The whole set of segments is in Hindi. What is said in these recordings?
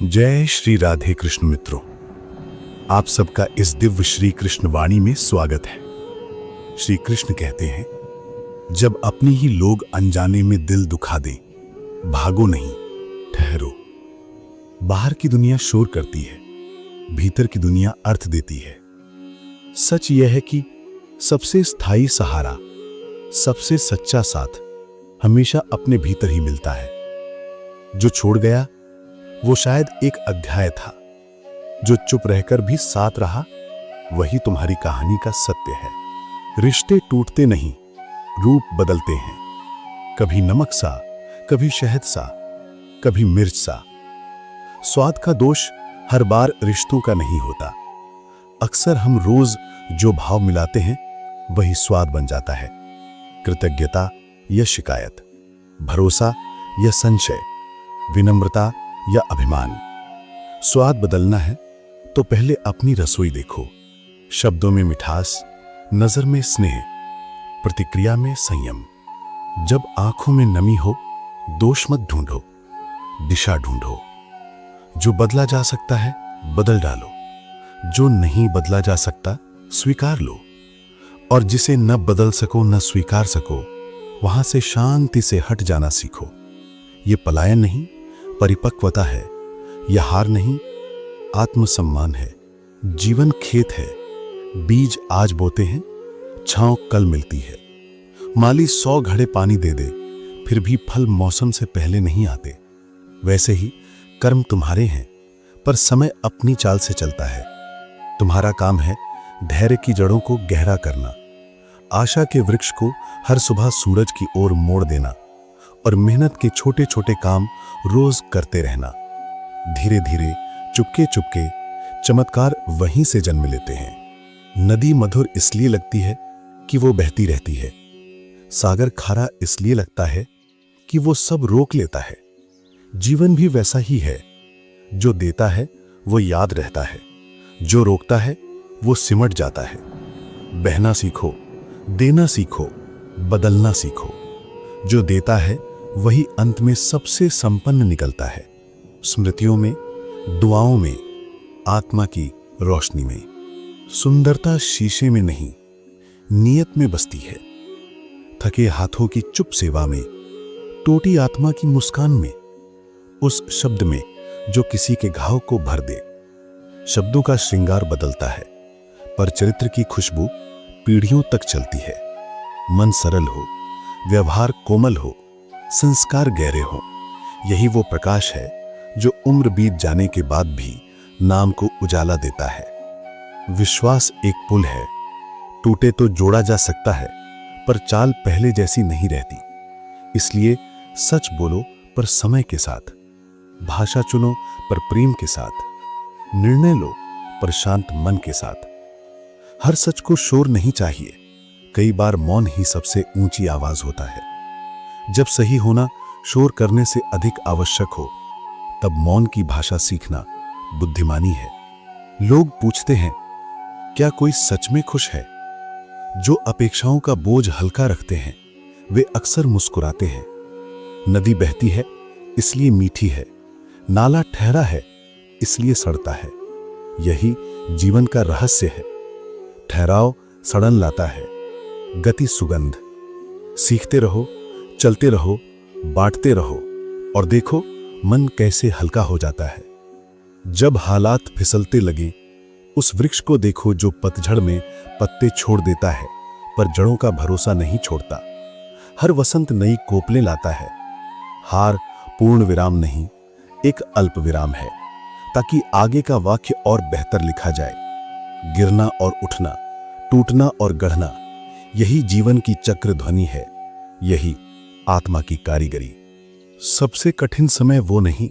जय श्री राधे कृष्ण मित्रों, आप सबका इस दिव्य श्री कृष्ण वाणी में स्वागत है। श्री कृष्ण कहते हैं, जब अपने ही लोग अनजाने में दिल दुखा दें, भागो नहीं, ठहरो। बाहर की दुनिया शोर करती है, भीतर की दुनिया अर्थ देती है। सच यह है कि सबसे स्थायी सहारा, सबसे सच्चा साथ हमेशा अपने भीतर ही मिलता है। जो छोड़ गया वो शायद एक अध्याय था, जो चुप रहकर भी साथ रहा वही तुम्हारी कहानी का सत्य है। रिश्ते टूटते नहीं, रूप बदलते हैं, कभी नमक सा, कभी शहद सा, कभी मिर्च सा। स्वाद का दोष हर बार रिश्तों का नहीं होता। अक्सर हम रोज जो भाव मिलाते हैं वही स्वाद बन जाता है। कृतज्ञता या शिकायत, भरोसा या संशय, विनम्रता या अभिमान। स्वाद बदलना है तो पहले अपनी रसोई देखो। शब्दों में मिठास, नजर में स्नेह, प्रतिक्रिया में संयम। जब आंखों में नमी हो, दोष मत ढूंढो, दिशा ढूंढो। जो बदला जा सकता है बदल डालो, जो नहीं बदला जा सकता स्वीकार लो। और जिसे न बदल सको न स्वीकार सको, वहां से शांति से हट जाना सीखो। ये पलायन नहीं, परिपक्वता है। यह हार नहीं, आत्मसम्मान है। जीवन खेत है, बीज आज बोते हैं, छांव कल मिलती है। माली 100 घड़े पानी दे दे, फिर भी फल मौसम से पहले नहीं आते। वैसे ही कर्म तुम्हारे हैं, पर समय अपनी चाल से चलता है। तुम्हारा काम है धैर्य की जड़ों को गहरा करना, आशा के वृक्ष को हर सुबह सूरज की ओर मोड़ देना, और मेहनत के छोटे छोटे काम रोज करते रहना। धीरे धीरे, चुपके चुपके चमत्कार वहीं से जन्म लेते हैं। नदी मधुर इसलिए लगती है कि वो बहती रहती है। सागर खारा इसलिए लगता है कि वो सब रोक लेता है। जीवन भी वैसा ही है, जो देता है वो याद रहता है, जो रोकता है वो सिमट जाता है। बहना सीखो, देना सीखो, बदलना सीखो। जो देता है वही अंत में सबसे संपन्न निकलता है। स्मृतियों में, दुआओं में, आत्मा की रोशनी में। सुंदरता शीशे में नहीं, नियत में बसती है। थके हाथों की चुप सेवा में, टूटी आत्मा की मुस्कान में, उस शब्द में जो किसी के घाव को भर दे। शब्दों का श्रृंगार बदलता है, पर चरित्र की खुशबू पीढ़ियों तक चलती है। मन सरल हो, व्यवहार कोमल हो, संस्कार गहरे हो, यही वो प्रकाश है जो उम्र बीत जाने के बाद भी नाम को उजाला देता है। विश्वास एक पुल है, टूटे तो जोड़ा जा सकता है, पर चाल पहले जैसी नहीं रहती। इसलिए सच बोलो पर समय के साथ, भाषा चुनो पर प्रेम के साथ, निर्णय लो पर शांत मन के साथ। हर सच को शोर नहीं चाहिए, कई बार मौन ही सबसे ऊंची आवाज होता है। जब सही होना शोर करने से अधिक आवश्यक हो, तब मौन की भाषा सीखना बुद्धिमानी है। लोग पूछते हैं, क्या कोई सच में खुश है? जो अपेक्षाओं का बोझ हल्का रखते हैं वे अक्सर मुस्कुराते हैं। नदी बहती है इसलिए मीठी है, नाला ठहरा है इसलिए सड़ता है। यही जीवन का रहस्य है। ठहराव सड़न लाता है, गति सुगंध। सीखते रहो, चलते रहो, बांटते रहो, और देखो मन कैसे हल्का हो जाता है। जब हालात फिसलते लगे, उस वृक्ष को देखो जो पतझड़ में पत्ते छोड़ देता है, पर जड़ों का भरोसा नहीं छोड़ता। हर वसंत नई कोपलें लाता है। हार पूर्ण विराम नहीं, एक अल्प विराम है, ताकि आगे का वाक्य और बेहतर लिखा जाए। गिरना और उठना, टूटना और गढ़ना, यही जीवन की चक्र ध्वनि है, यही आत्मा की कारीगरी। सबसे कठिन समय वो नहीं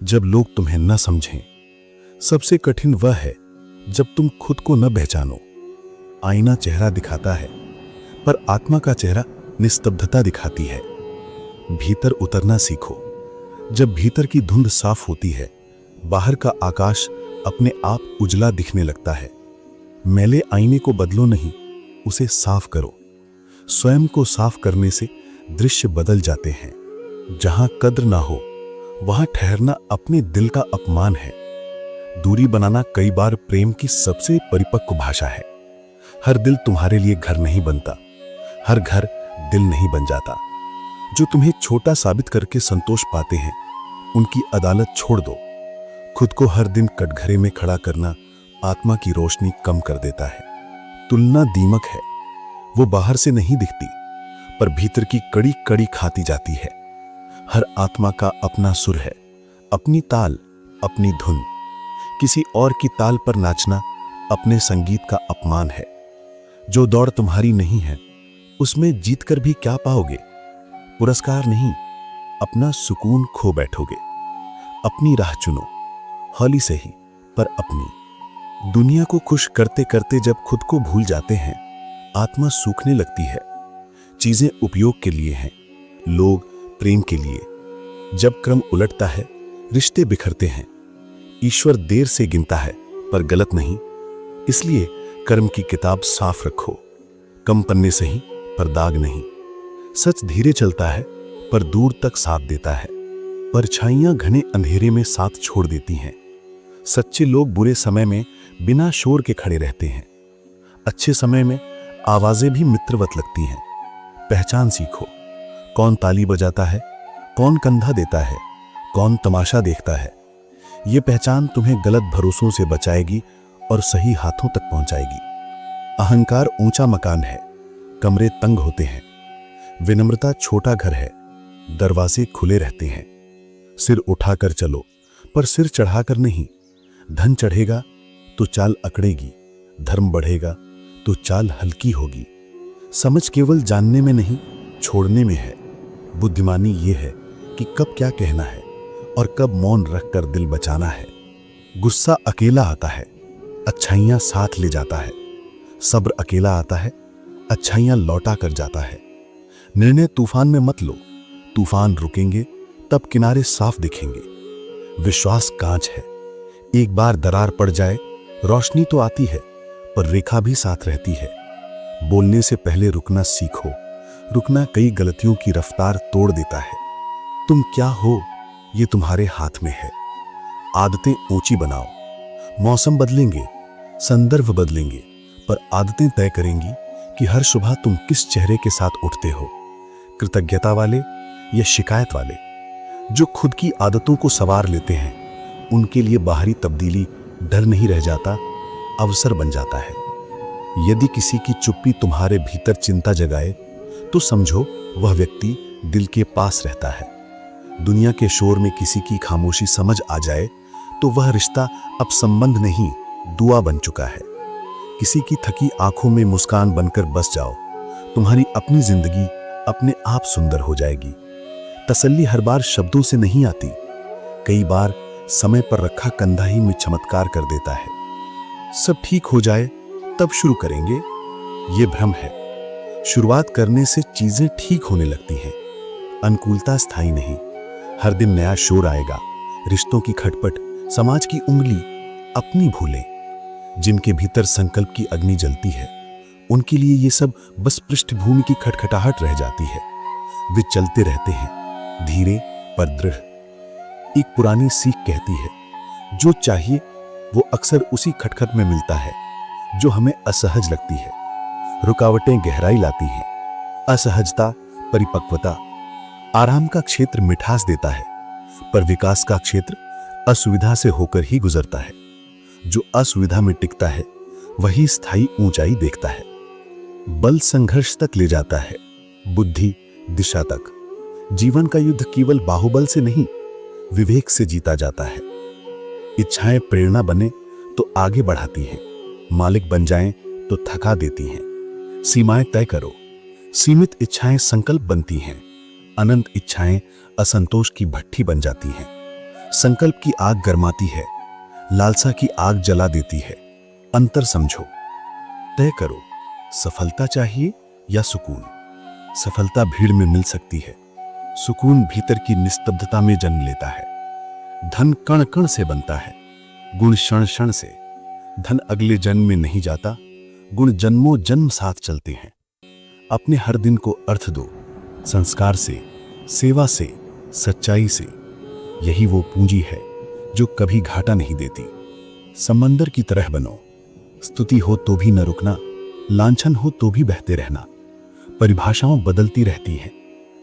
जब लोग तुम्हें न समझें, सबसे कठिन वह है जब तुम खुद को न पहचानो। आईना चेहरा दिखाता है, पर आत्मा का चेहरा निस्तब्धता दिखाती है। भीतर उतरना सीखो। जब भीतर की धुंध साफ होती है, बाहर का आकाश अपने आप उजला दिखने लगता है। मैले आईने को बदलो नहीं, उसे साफ करो। स्वयं को साफ करने से दृश्य बदल जाते हैं। जहां कद्र ना हो वहां ठहरना अपने दिल का अपमान है। दूरी बनाना कई बार प्रेम की सबसे परिपक्व भाषा है। हर दिल तुम्हारे लिए घर नहीं बनता, हर घर दिल नहीं बन जाता। जो तुम्हें छोटा साबित करके संतोष पाते हैं, उनकी अदालत छोड़ दो। खुद को हर दिन कटघरे में खड़ा करना आत्मा की रोशनी कम कर देता है। तुलना दीमक है, वो बाहर से नहीं दिखती, पर भीतर की कड़ी कड़ी खाती जाती है। हर आत्मा का अपना सुर है, अपनी ताल, अपनी धुन। किसी और की ताल पर नाचना अपने संगीत का अपमान है। जो दौड़ तुम्हारी नहीं है, उसमें जीतकर भी क्या पाओगे? पुरस्कार नहीं, अपना सुकून खो बैठोगे। अपनी राह चुनो, हौली से ही, पर अपनी। दुनिया को खुश करते करते जब खुद को भूल जाते हैं, आत्मा सूखने लगती है। चीजें उपयोग के लिए हैं, लोग प्रेम के लिए। जब क्रम उलटता है, रिश्ते बिखरते हैं। ईश्वर देर से गिनता है, पर गलत नहीं। इसलिए कर्म की किताब साफ रखो। कम पन्ने सही, पर दाग नहीं। सच धीरे चलता है, पर दूर तक साथ देता है। परछाइयां घने अंधेरे में साथ छोड़ देती हैं। सच्चे लोग बुरे समय में बिना शोर के खड़े रहते हैं। अच्छे समय में आवाजें भी मित्रवत लगती हैं। पहचान सीखो, कौन ताली बजाता है, कौन कंधा देता है, कौन तमाशा देखता है। ये पहचान तुम्हें गलत भरोसों से बचाएगी और सही हाथों तक पहुंचाएगी। अहंकार ऊंचा मकान है, कमरे तंग होते हैं। विनम्रता छोटा घर है, दरवाजे खुले रहते हैं। सिर उठाकर चलो, पर सिर चढ़ाकर नहीं। धन चढ़ेगा तो चाल अकड़ेगी, धर्म बढ़ेगा तो चाल हल्की होगी। समझ केवल जानने में नहीं, छोड़ने में है। बुद्धिमानी ये है कि कब क्या कहना है और कब मौन रखकर दिल बचाना है। गुस्सा अकेला आता है, अच्छाइयां साथ ले जाता है। सब्र अकेला आता है, अच्छाइयां लौटा कर जाता है। निर्णय तूफान में मत लो, तूफान रुकेंगे तब किनारे साफ दिखेंगे। विश्वास कांच है, एक बार दरार पड़ जाए रोशनी तो आती है, पर रेखा भी साथ रहती है। बोलने से पहले रुकना सीखो, रुकना कई गलतियों की रफ्तार तोड़ देता है। तुम क्या हो, ये तुम्हारे हाथ में है। आदतें ऊंची बनाओ। मौसम बदलेंगे, संदर्भ बदलेंगे, पर आदतें तय करेंगी कि हर सुबह तुम किस चेहरे के साथ उठते हो। कृतज्ञता वाले या शिकायत वाले? जो खुद की आदतों को सवार लेते हैं, उनके लिए बाहरी तब्दीली डर नहीं रह जाता, अवसर बन जाता है। यदि किसी की चुप्पी तुम्हारे भीतर चिंता जगाए, तो समझो वह व्यक्ति दिल के पास रहता है। दुनिया के शोर में किसी की खामोशी समझ आ जाए, तो वह रिश्ता अब संबंध नहीं, दुआ बन चुका है। किसी की थकी आंखों में मुस्कान बनकर बस जाओ, तुम्हारी अपनी जिंदगी अपने आप सुंदर हो जाएगी। तसल्ली हर बार शब्दों से नहीं आती, कई बार समय पर रखा कंधा ही में चमत्कार कर देता है। सब ठीक हो जाए तब शुरू करेंगे, ये भ्रम है। शुरुआत करने से चीजें ठीक होने लगती हैं। अनुकूलता स्थायी नहीं, हर दिन नया शोर आएगा। रिश्तों की खटपट, समाज की उंगली, अपनी भूलें। जिनके भीतर संकल्प की अग्नि जलती है, उनके लिए ये सब बस पृष्ठभूमि की खटखटाहट रह जाती है। वे चलते रहते हैं, धीरे पर दृढ़। एक पुरानी सीख कहती है, जो चाहिए वो अक्सर उसी खटखट में मिलता है जो हमें असहज लगती है। रुकावटें गहराई लाती हैं, असहजता परिपक्वता। आराम का क्षेत्र मिठास देता है, पर विकास का क्षेत्र असुविधा से होकर ही गुजरता है। जो असुविधा में टिकता है, वही स्थायी ऊंचाई देखता है। बल संघर्ष तक ले जाता है, बुद्धि दिशा तक। जीवन का युद्ध केवल बाहुबल से नहीं, विवेक से जीता जाता है। इच्छाएं प्रेरणा बने तो आगे बढ़ाती हैं, मालिक बन जाएं तो थका देती हैं। सीमाएं तय करो, सीमित इच्छाएं संकल्प बनती हैं, अनंत इच्छाएं असंतोष की भट्ठी बन जाती हैं। संकल्प की आग गरमाती है, लालसा की आग जला देती है। अंतर समझो, तय करो, सफलता चाहिए या सुकून। सफलता भीड़ में मिल सकती है, सुकून भीतर की निस्तब्धता में जन्म लेता है। धन कण कण से बनता है, गुण क्षण क्षण से। धन अगले जन्म में नहीं जाता, गुण जन्मों जन्म साथ चलते हैं। अपने हर दिन को अर्थ दो, संस्कार से, सेवा से, सच्चाई से। यही वो पूंजी है जो कभी घाटा नहीं देती। समंदर की तरह बनो, स्तुति हो तो भी न रुकना, लांछन हो तो भी बहते रहना। परिभाषाओं बदलती रहती हैं,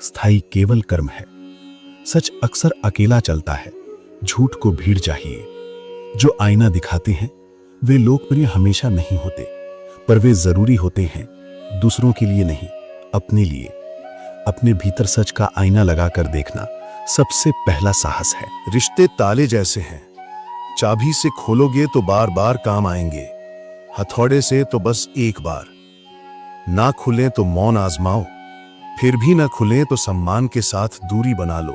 स्थायी केवल कर्म है। सच अक्सर अकेला चलता है, झूठ को भीड़ चाहिए। जो आईना दिखाते हैं वे लोकप्रिय हमेशा नहीं होते, पर वे जरूरी होते हैं, दूसरों के लिए नहीं, अपने लिए। अपने भीतर सच का आईना लगाकर देखना सबसे पहला साहस है। रिश्ते ताले जैसे हैं, चाबी से खोलोगे तो बार बार काम आएंगे, हथौड़े से तो बस एक बार। ना खुले तो मौन आजमाओ, फिर भी ना खुले तो सम्मान के साथ दूरी बना लो।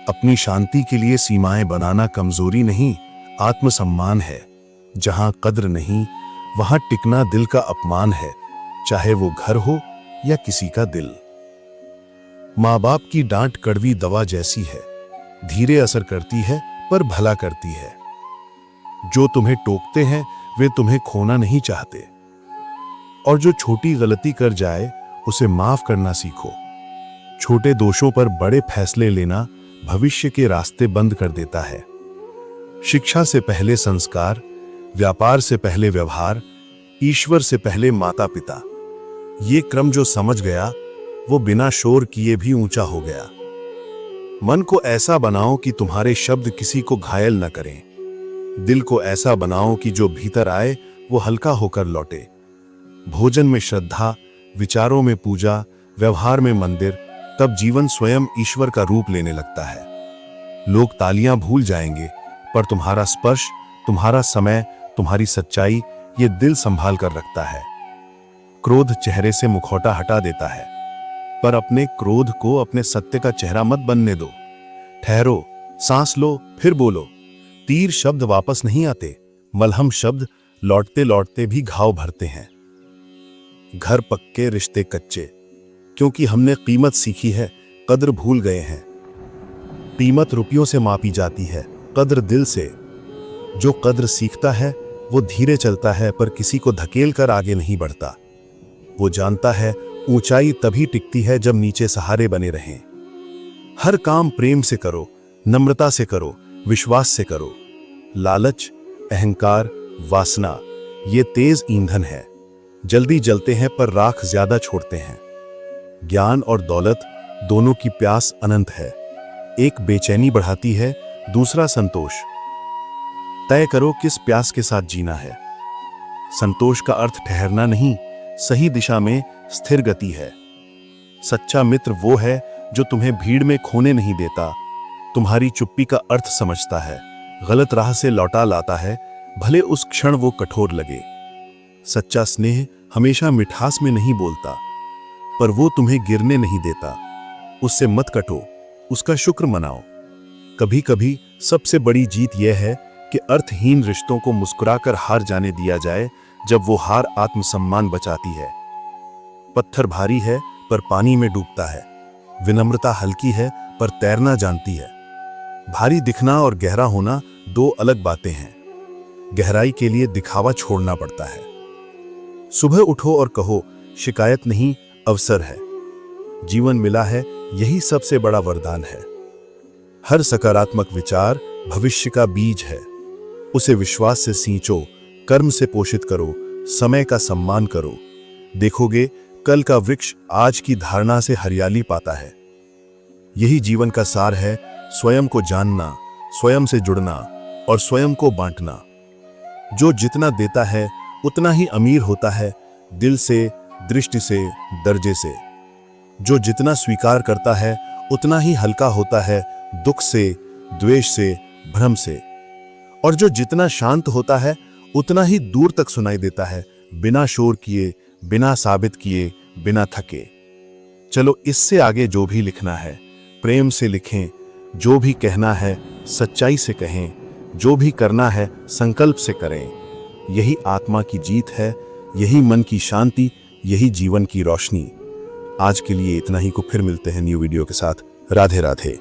अपनी शांति के लिए सीमाएं बनाना कमजोरी नहीं, आत्मसम्मान है। जहां कद्र नहीं वहां टिकना दिल का अपमान है, चाहे वो घर हो या किसी का दिल। माँ बाप की डांट कड़वी दवा जैसी है, धीरे असर करती है पर भला करती है। जो तुम्हें टोकते हैं वे तुम्हें खोना नहीं चाहते, और जो छोटी गलती कर जाए उसे माफ करना सीखो। छोटे दोषों पर बड़े फैसले लेना भविष्य के रास्ते बंद कर देता है। शिक्षा से पहले संस्कार, व्यापार से पहले व्यवहार, ईश्वर से पहले माता पिता। ये क्रम जो समझ गया वो बिना शोर किए भी ऊंचा हो गया। मन को ऐसा बनाओ कि तुम्हारे शब्द किसी को घायल न करें। दिल को ऐसा बनाओ कि जो भीतर आए वो हल्का होकर लौटे। भोजन में श्रद्धा, विचारों में पूजा, व्यवहार में मंदिर, तब जीवन स्वयं ईश्वर का रूप लेने लगता है। लोग तालियां भूल जाएंगे, पर तुम्हारा स्पर्श, तुम्हारा समय, तुम्हारी सच्चाई ये दिल संभाल कर रखता है। क्रोध चेहरे से मुखौटा हटा देता है, पर अपने क्रोध को अपने सत्य का चेहरा मत बनने दो। ठहरो, सांस लो, फिर बोलो। तीर शब्द वापस नहीं आते, मलहम शब्द लौटते लौटते भी घाव भरते हैं। घर पक्के, रिश्ते कच्चे, क्योंकि हमने कीमत सीखी है, कद्र भूल गए हैं। कीमत रुपयों से मापी जाती है, कद्र दिल से। जो कद्र सीखता है वो धीरे चलता है, पर किसी को धकेल कर आगे नहीं बढ़ता। वो जानता है ऊंचाई तभी टिकती है जब नीचे सहारे बने रहें। हर काम प्रेम से करो, नम्रता से करो, विश्वास से करो। लालच, अहंकार, वासना ये तेज ईंधन है, जल्दी जलते हैं पर राख ज्यादा छोड़ते हैं। ज्ञान और दौलत दोनों की प्यास अनंत है, एक बेचैनी बढ़ाती है, दूसरा संतोष। तय करो किस प्यास के साथ जीना है। संतोष का अर्थ ठहरना नहीं, सही दिशा में स्थिर गति है। सच्चा मित्र वो है जो तुम्हें भीड़ में खोने नहीं देता, तुम्हारी चुप्पी का अर्थ समझता है, गलत राह से लौटा लाता है, भले उस क्षण वो कठोर लगे। सच्चा स्नेह हमेशा मिठास में नहीं बोलता, पर वो तुम्हें गिरने नहीं देता। उससे मत कटो, उसका शुक्र मनाओ। कभी कभी सबसे बड़ी जीत यह है कि अर्थहीन रिश्तों को मुस्कुराकर हार जाने दिया जाए, जब वो हार आत्मसम्मान बचाती है। पत्थर भारी है पर पानी में डूबता है, विनम्रता हल्की है पर तैरना जानती है। भारी दिखना और गहरा होना दो अलग बातें हैं। गहराई के लिए दिखावा छोड़ना पड़ता है। सुबह उठो और कहो, शिकायत नहीं, अवसर है। जीवन मिला है, यही सबसे बड़ा वरदान है। हर सकारात्मक विचार भविष्य का बीज है। उसे विश्वास से सींचो, कर्म से पोषित करो, समय का सम्मान करो। देखोगे कल का वृक्ष आज की धारणा से हरियाली पाता है। यही जीवन का सार है, स्वयं को जानना, स्वयं से जुड़ना और स्वयं को बांटना। जो जितना देता है उतना ही अमीर होता है, दिल से, दृष्टि से, दर्जे से। जो जितना स्वीकार करता है उतना ही हल्का होता है, दुख से, द्वेष से, भ्रम से। और जो जितना शांत होता है उतना ही दूर तक सुनाई देता है, बिना शोर किए, बिना साबित किए, बिना थके। चलो इससे आगे जो भी लिखना है प्रेम से लिखें, जो भी कहना है सच्चाई से कहें, जो भी करना है संकल्प से करें। यही आत्मा की जीत है, यही मन की शांति, यही जीवन की रोशनी। आज के लिए इतना ही, को फिर मिलते हैं न्यू वीडियो के साथ। राधे राधे।